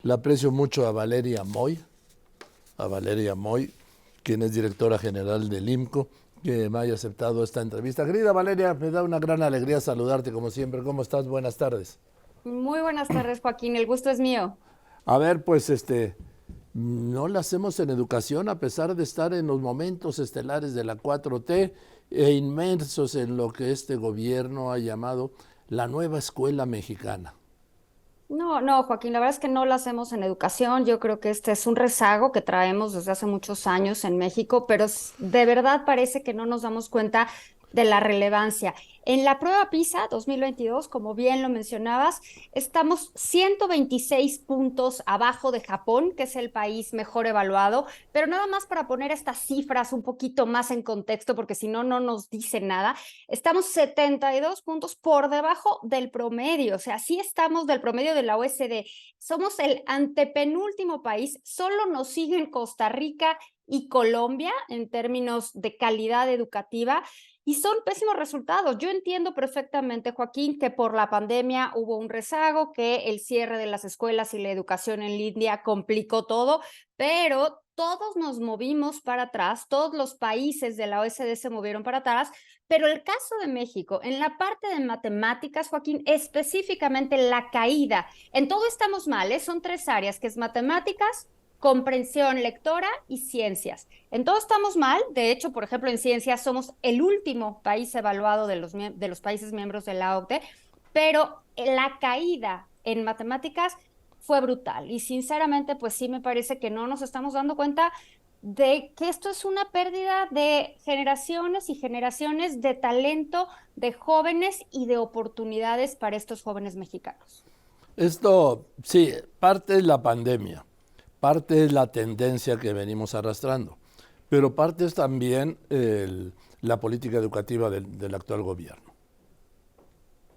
Le aprecio mucho a Valeria Moy, quien es directora general del IMCO, que me haya aceptado esta entrevista. Querida Valeria, me da una gran alegría saludarte como siempre. ¿Cómo estás? Buenas tardes. Muy buenas tardes, Joaquín. El gusto es mío. A ver, pues no la hacemos en educación a pesar de estar en los momentos estelares de la 4T e inmersos en lo que este gobierno ha llamado la nueva escuela mexicana. No, no, Joaquín, la verdad es que no lo hacemos en educación. Yo creo que este es un rezago que traemos desde hace muchos años en México, pero de verdad parece que no nos damos cuenta de la relevancia. En la prueba PISA 2022, como bien lo mencionabas, estamos 126 puntos abajo de Japón, que es el país mejor evaluado, pero nada más para poner estas cifras un poquito más en contexto, porque si no, no nos dice nada. Estamos 72 puntos por debajo del promedio, o sea, sí estamos del promedio de la OECD. Somos el antepenúltimo país, solo nos siguen Costa Rica y Colombia en términos de calidad educativa. Y son pésimos resultados. Yo entiendo perfectamente, Joaquín, que por la pandemia hubo un rezago, que el cierre de las escuelas y la educación en línea complicó todo, pero todos nos movimos para atrás, todos los países de la OECD se movieron para atrás, pero el caso de México, en la parte de matemáticas, Joaquín, específicamente la caída, en todo estamos mal, ¿eh? Son tres áreas, que es matemáticas, comprensión lectora y ciencias. En todo estamos mal, de hecho, por ejemplo, en ciencias somos el último país evaluado de los países miembros de la OCDE, pero la caída en matemáticas fue brutal y sinceramente, pues sí me parece que no nos estamos dando cuenta de que esto es una pérdida de generaciones y generaciones de talento, de jóvenes y de oportunidades para estos jóvenes mexicanos. Esto, sí, parte es la pandemia, parte es la tendencia que venimos arrastrando, pero parte es también la política educativa del actual gobierno.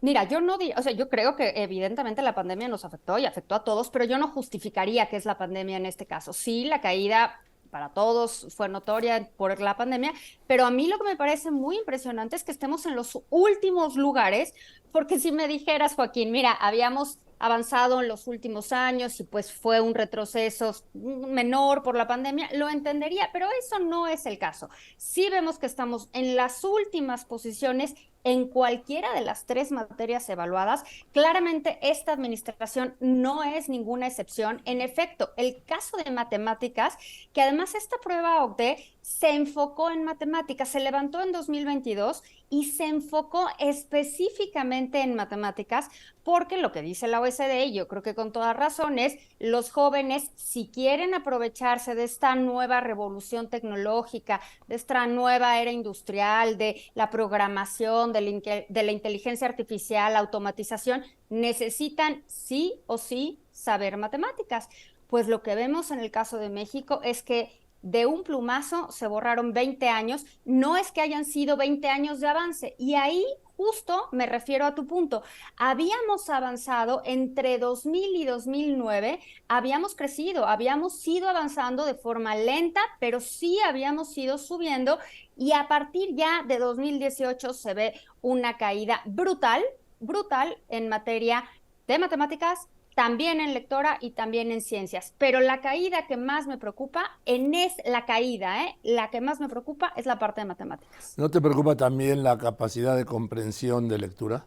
Mira, yo no o sea, yo creo que evidentemente la pandemia nos afectó y afectó a todos, pero yo no justificaría que es la pandemia en este caso. Sí, la caída para todos fue notoria por la pandemia, pero a mí lo que me parece muy impresionante es que estemos en los últimos lugares, porque si me dijeras, Joaquín, mira, habíamos avanzado en los últimos años y pues fue un retroceso menor por la pandemia, lo entendería, pero eso no es el caso. Sí vemos que estamos en las últimas posiciones en cualquiera de las tres materias evaluadas. Claramente, esta administración no es ninguna excepción. En efecto, el caso de matemáticas, que además esta prueba OCDE se enfocó en matemáticas, se levantó en 2022 y se enfocó específicamente en matemáticas, porque lo que dice la OECD, y yo creo que con todas razones, los jóvenes, si quieren aprovecharse de esta nueva revolución tecnológica, de esta nueva era industrial, de la programación, de la inteligencia artificial, la automatización, necesitan sí o sí saber matemáticas. Pues lo que vemos en el caso de México es que de un plumazo se borraron 20 años, no es que hayan sido 20 años de avance. Y ahí justo me refiero a tu punto. Habíamos avanzado entre 2000 y 2009, habíamos crecido, habíamos ido avanzando de forma lenta, pero sí habíamos ido subiendo y a partir ya de 2018 se ve una caída brutal, brutal en materia de matemáticas, también en lectora y también en ciencias. Pero la caída que más me preocupa es la caída, ¿eh? La que más me preocupa es la parte de matemáticas. ¿No te preocupa también la capacidad de comprensión de lectura?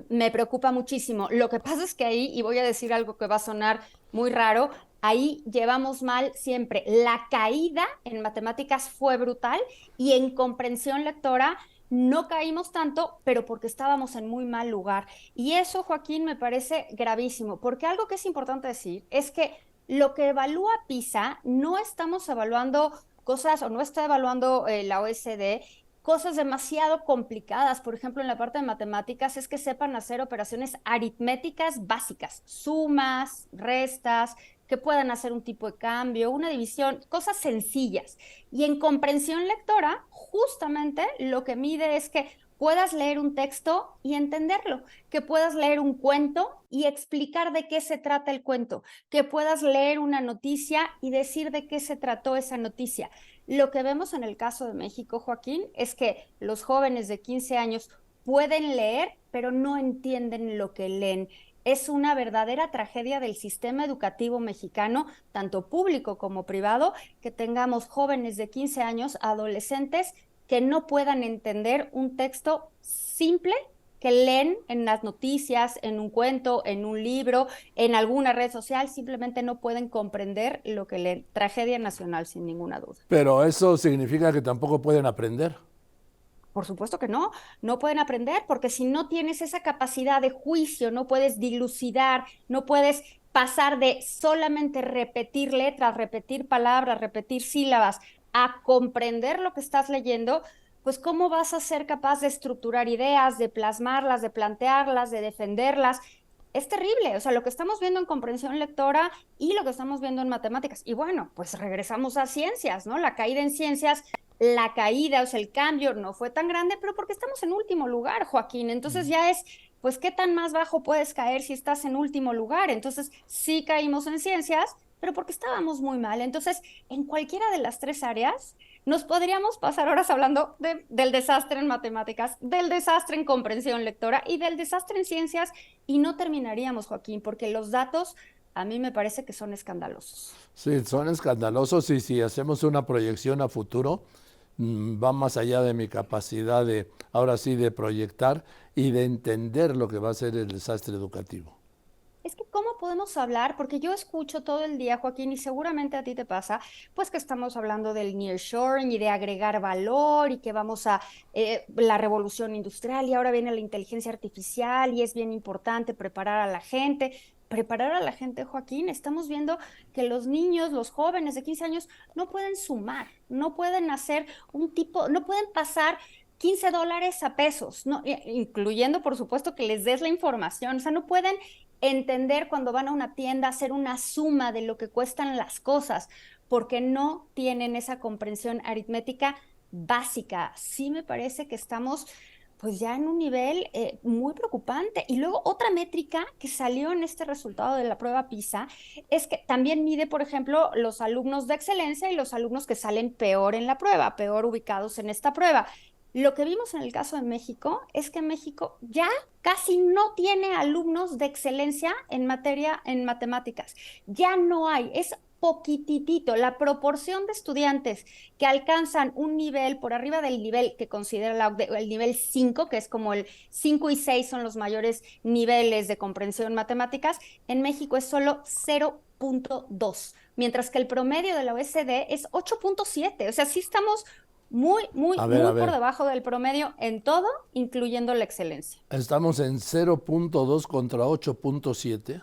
Me preocupa muchísimo. Lo que pasa es que ahí, y voy a decir algo que va a sonar muy raro, ahí llevamos mal siempre. La caída en matemáticas fue brutal y en comprensión lectora no caímos tanto, pero porque estábamos en muy mal lugar. Y eso, Joaquín, me parece gravísimo, porque algo que es importante decir es que lo que evalúa PISA no estamos evaluando cosas o no está evaluando la OECD cosas demasiado complicadas. Por ejemplo, en la parte de matemáticas es que sepan hacer operaciones aritméticas básicas, sumas, restas, que puedan hacer un tipo de cambio, una división, cosas sencillas. Y en comprensión lectora, justamente lo que mide es que puedas leer un texto y entenderlo, que puedas leer un cuento y explicar de qué se trata el cuento, que puedas leer una noticia y decir de qué se trató esa noticia. Lo que vemos en el caso de México, Joaquín, es que los jóvenes de 15 años pueden leer, pero no entienden lo que leen. Es una verdadera tragedia del sistema educativo mexicano, tanto público como privado, que tengamos jóvenes de 15 años, adolescentes, que no puedan entender un texto simple que leen en las noticias, en un cuento, en un libro, en alguna red social, simplemente no pueden comprender lo que leen. Tragedia nacional, sin ninguna duda. Pero eso significa que tampoco pueden aprender. Por supuesto que no, no pueden aprender porque si no tienes esa capacidad de juicio, no puedes dilucidar, no puedes pasar de solamente repetir letras, repetir palabras, repetir sílabas, a comprender lo que estás leyendo, pues ¿cómo vas a ser capaz de estructurar ideas, de plasmarlas, de plantearlas, de defenderlas? Es terrible, o sea, lo que estamos viendo en comprensión lectora y lo que estamos viendo en matemáticas. Y bueno, pues regresamos a ciencias, ¿no? La caída en ciencias, la caída, o sea, el cambio no fue tan grande, pero porque estamos en último lugar, Joaquín. Entonces ya es, pues, ¿qué tan más bajo puedes caer si estás en último lugar? Entonces sí caímos en ciencias, pero porque estábamos muy mal. Entonces, en cualquiera de las tres áreas, nos podríamos pasar horas hablando del desastre en matemáticas, del desastre en comprensión lectora y del desastre en ciencias y no terminaríamos, Joaquín, porque los datos a mí me parece que son escandalosos. Sí, son escandalosos y si hacemos una proyección a futuro, va más allá de mi capacidad de, ahora sí, de proyectar y de entender lo que va a ser el desastre educativo. Es que ¿cómo podemos hablar? Porque yo escucho todo el día, Joaquín, y seguramente a ti te pasa, pues que estamos hablando del nearshoring y de agregar valor y que vamos a la revolución industrial y ahora viene la inteligencia artificial y es bien importante preparar a la gente. Preparar a la gente, Joaquín, estamos viendo que los niños, los jóvenes de 15 años no pueden sumar, no pueden hacer un tipo, no pueden pasar $15 a pesos, no, incluyendo, por supuesto, que les des la información, o sea, no pueden entender cuando van a una tienda, hacer una suma de lo que cuestan las cosas, porque no tienen esa comprensión aritmética básica. Sí me parece que estamos pues ya en un nivel muy preocupante. Y luego otra métrica que salió en este resultado de la prueba PISA es que también mide, por ejemplo, los alumnos de excelencia y los alumnos que salen peor en la prueba, peor ubicados en esta prueba. Lo que vimos en el caso de México es que México ya casi no tiene alumnos de excelencia en materia en matemáticas. Ya no hay, es poquititito. La proporción de estudiantes que alcanzan un nivel por arriba del nivel que considera la OCDE, el nivel 5, que es como el 5 y 6 son los mayores niveles de comprensión matemáticas, en México es solo 0.2, mientras que el promedio de la OECD es 8.7. O sea, sí estamos muy, muy, A muy por ver, debajo del promedio en todo, incluyendo la excelencia. estamos en 0.2 contra 8.7.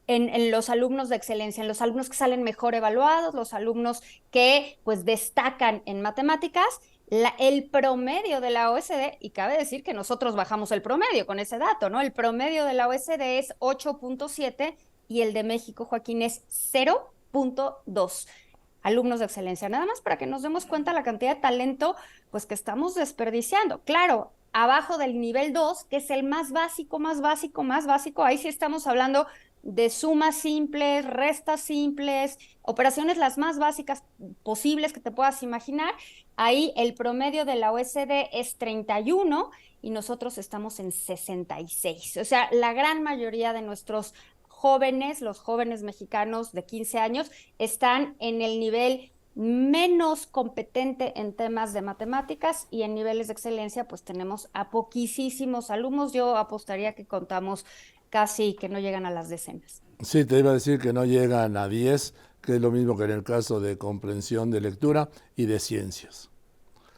En los alumnos de excelencia, en los alumnos que salen mejor evaluados, los alumnos que pues destacan en matemáticas, el promedio de la OECD, y cabe decir que nosotros bajamos el promedio con ese dato, ¿no? El promedio de la OECD es 8.7 y el de México, Joaquín, es 0.2 alumnos de excelencia, nada más para que nos demos cuenta la cantidad de talento pues que estamos desperdiciando. Claro, abajo del nivel 2, que es el más básico, más básico, más básico, ahí sí estamos hablando de sumas simples, restas simples, operaciones las más básicas posibles que te puedas imaginar. Ahí el promedio de la OECD es 31 y nosotros estamos en 66. O sea, la gran mayoría de nuestros jóvenes, los jóvenes mexicanos de 15 años, están en el nivel menos competente en temas de matemáticas y en niveles de excelencia, pues tenemos a poquísimos alumnos. Yo apostaría que contamos casi que no llegan a las decenas. Sí, te iba a decir que no llegan a 10, que es lo mismo que en el caso de comprensión de lectura y de ciencias.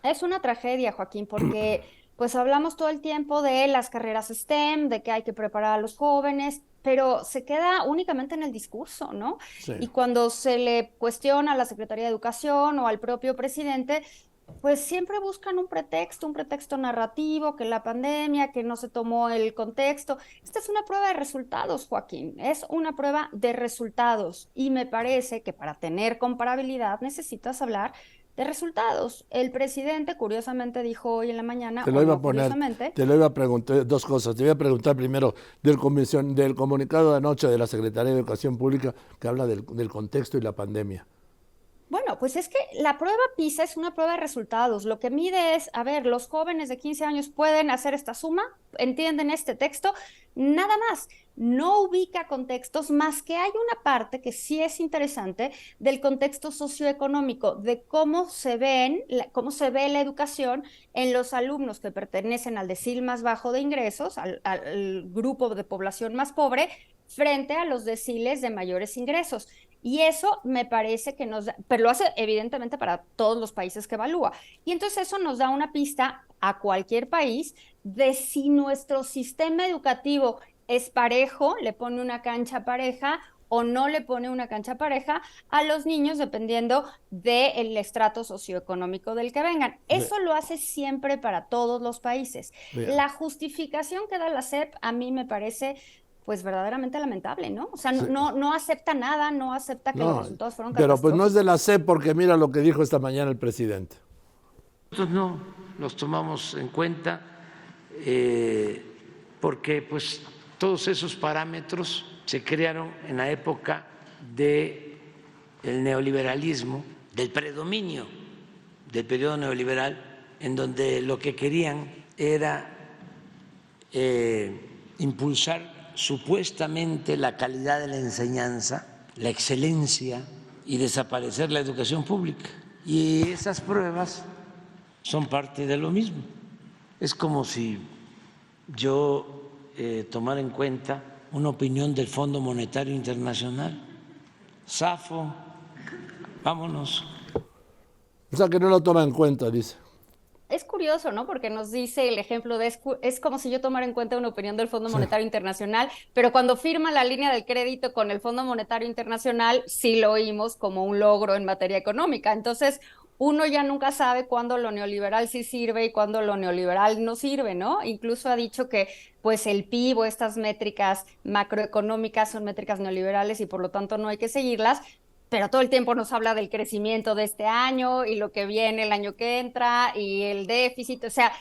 Es una tragedia, Joaquín, porque pues hablamos todo el tiempo de las carreras STEM, de que hay que preparar a los jóvenes, pero se queda únicamente en el discurso, ¿no? Sí. Y cuando se le cuestiona a la Secretaría de Educación o al propio presidente, pues siempre buscan un pretexto narrativo, que la pandemia, que no se tomó el contexto. Esta es una prueba de resultados, Joaquín, es una prueba de resultados y me parece que para tener comparabilidad necesitas hablar de resultados. El presidente curiosamente dijo hoy en la mañana, Te lo o iba a no poner, curiosamente, te lo iba a preguntar dos cosas. Te voy a preguntar primero del comunicado de anoche de la Secretaría de Educación Pública que habla del contexto y la pandemia. bueno, pues es que la prueba PISA es una prueba de resultados. Lo que mide es, a ver, los jóvenes de 15 años pueden hacer esta suma, entienden este texto, nada más. no ubica contextos, más que hay una parte que sí es interesante del contexto socioeconómico, de cómo se cómo se ve la educación en los alumnos que pertenecen al decil más bajo de ingresos, al grupo de población más pobre, frente a los deciles de mayores ingresos. Y eso me parece que nos da, pero lo hace evidentemente para todos los países que evalúa. Y entonces eso nos da una pista a cualquier país de si nuestro sistema educativo es parejo, le pone una cancha pareja o no le pone una cancha pareja a los niños dependiendo del estrato socioeconómico del que vengan. Ve- Eso lo hace siempre para todos los países. Vean. La justificación que da la SEP a mí me parece pues verdaderamente lamentable, ¿no? O sea, Sí. no acepta nada, no acepta que los No, resultados fueron pero pues no es de la catastróficos. SEP porque mira lo que dijo esta mañana el presidente. Nosotros no los tomamos en cuenta porque pues todos esos parámetros se crearon en la época del neoliberalismo, del predominio del periodo neoliberal, en donde lo que querían era impulsar supuestamente la calidad de la enseñanza, la excelencia y desaparecer la educación pública. Y esas pruebas son parte de lo mismo. Es como si yo tomara en cuenta una opinión del Fondo Monetario Internacional. Zafo, vámonos. O sea que no lo toma en cuenta, dice. Es curioso, ¿no? Porque nos dice el ejemplo de es como si yo tomara en cuenta una opinión del Fondo Sí. Monetario Internacional, pero cuando firma la línea del crédito con el Fondo Monetario Internacional, sí lo oímos como un logro en materia económica. Entonces, uno ya nunca sabe cuándo lo neoliberal sí sirve y cuándo lo neoliberal no sirve, ¿no? Incluso ha dicho que pues el PIB o estas métricas macroeconómicas son métricas neoliberales y por lo tanto no hay que seguirlas, pero todo el tiempo nos habla del crecimiento de este año y lo que viene el año que entra y el déficit. O sea,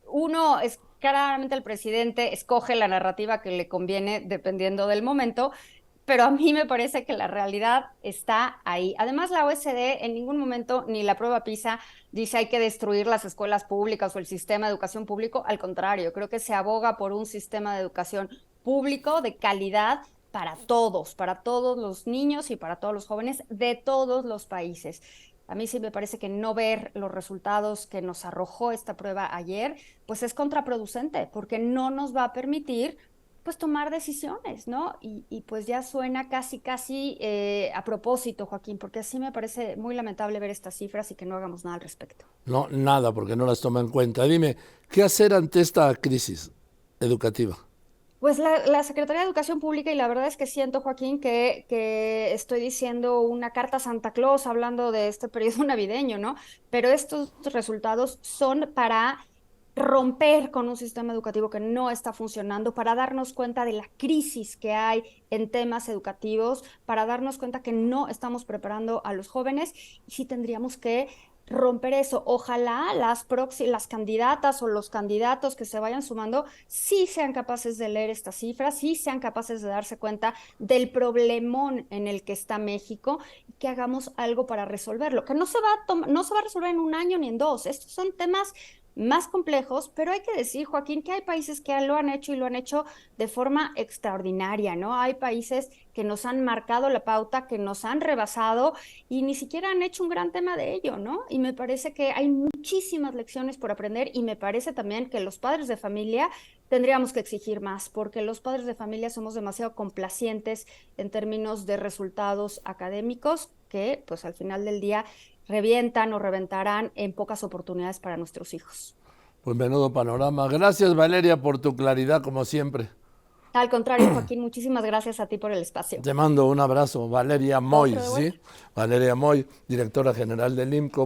uno es claramente el presidente escoge la narrativa que le conviene dependiendo del momento, pero a mí me parece que la realidad está ahí. Además, la OSD en ningún momento, ni la prueba PISA, dice hay que destruir las escuelas públicas o el sistema de educación público. Al contrario, creo que se aboga por un sistema de educación público de calidad para todos los niños y para todos los jóvenes de todos los países. A mí sí me parece que no ver los resultados que nos arrojó esta prueba ayer, pues es contraproducente, porque no nos va a permitir pues tomar decisiones, ¿no? Pues ya suena casi a propósito, Joaquín, porque así me parece muy lamentable ver estas cifras y que no hagamos nada al respecto. No, nada, porque no las toma en cuenta. Dime, ¿qué hacer ante esta crisis educativa? Pues la Secretaría de Educación Pública, y la verdad es que siento, Joaquín, que estoy diciendo una carta a Santa Claus hablando de este periodo navideño, ¿no? Pero estos resultados son para romper con un sistema educativo que no está funcionando, para darnos cuenta de la crisis que hay en temas educativos, para darnos cuenta que no estamos preparando a los jóvenes y sí tendríamos que romper eso. Ojalá las candidatas o los candidatos que se vayan sumando sí sean capaces de leer estas cifras, sí sean capaces de darse cuenta del problemón en el que está México y que hagamos algo para resolverlo, que no se va a resolver en un año ni en dos. Estos son temas más complejos, pero hay que decir, Joaquín, que hay países que lo han hecho y lo han hecho de forma extraordinaria, ¿no? Hay países que nos han marcado la pauta, que nos han rebasado y ni siquiera han hecho un gran tema de ello, ¿no? Y me parece que hay muchísimas lecciones por aprender y me parece también que los padres de familia tendríamos que exigir más, porque los padres de familia somos demasiado complacientes en términos de resultados académicos que, pues al final del día, revientan o reventarán en pocas oportunidades para nuestros hijos. Pues menudo panorama. Gracias, Valeria, por tu claridad, como siempre. Al contrario, Joaquín, muchísimas gracias a ti por el espacio. Te mando un abrazo. Valeria Moy, Otro de ¿sí? vuelta. Valeria Moy, directora general del IMCO.